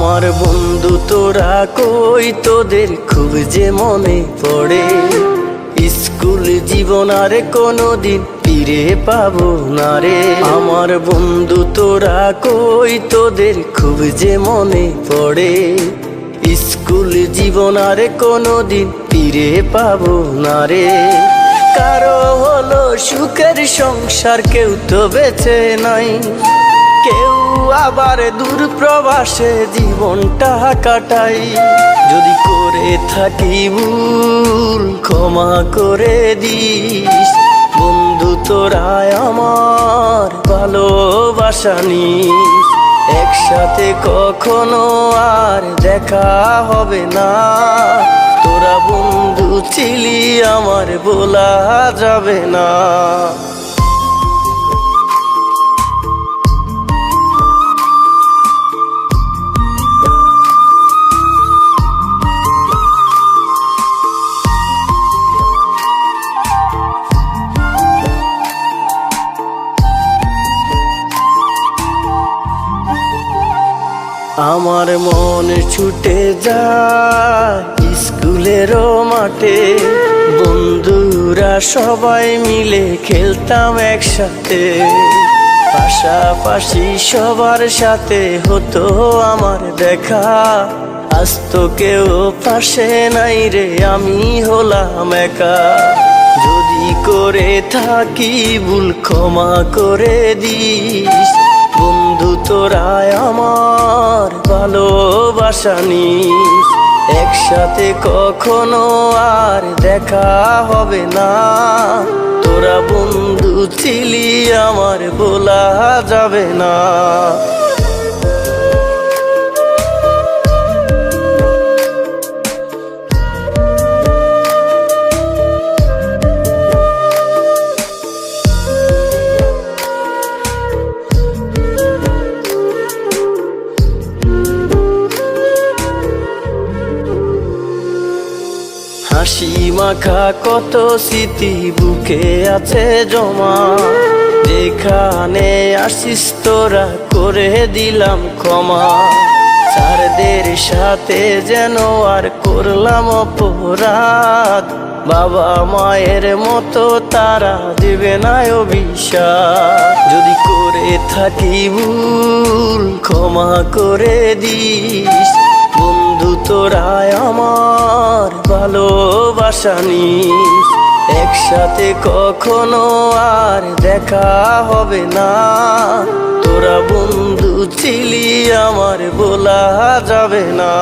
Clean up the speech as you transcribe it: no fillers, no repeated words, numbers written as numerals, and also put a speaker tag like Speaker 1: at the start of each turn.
Speaker 1: আমার বন্ধু তোরা কই, তোদের খুব যে মনে পড়ে। স্কুল জীবন আর কোনোদিন ফিরে পাবো না রে। আমার বন্ধু তোরা কই, তোদের খুব যে মনে পড়ে। স্কুল জীবন আর কোনোদিন ফিরে পাবো না রে। কারো হলো সুখের সংসার, কেউ তো বেঁচে নাই। কেউ আবার দূর প্রবাসে জীবনটা কাটাই। যদি করে থাকি ভুল ক্ষমা করে দিস। বন্ধু তোরা আমার ভালোবাসা নিস। একসাথে কখনো আর দেখা হবে না। তোরা বন্ধু ছিলি আমার বলা যাবে না। আমার মন ছুটে যায় স্কুলেরও মাঠে। বন্ধুরা সবাই মিলে খেলতাম একসাথে। পাশাপাশি সবার সাথে হতো আমার দেখা। আজ তো কেউ পাশে নাই রে, আমি হলাম একা। যদি করে থাকি ভুল ক্ষমা করে দিস। বন্ধু তোরা আমার ভালোবাসা নিস। একসাথে কখনো আর দেখা হবে না। তোরা বন্ধু ছিলি আমার বলা যাবে না। হাসি মাখা কত স্মৃতি বুকে আছে জমা। যেখানে আসিস তোরা করে দিলাম ক্ষমা। স্যারদের সাথে যেন আর করলাম অপরাধ। বাবা মায়ের মতো তারা দেবে না অভিশাপ। যদি করে থাকি ভুল ক্ষমা করে দিস। বন্ধু তোরা আমার ভালোবাসা নিস। একসাথে কখনো আর দেখা হবে না। তোরা বন্ধু ছিলি আমার বলা যাবে না।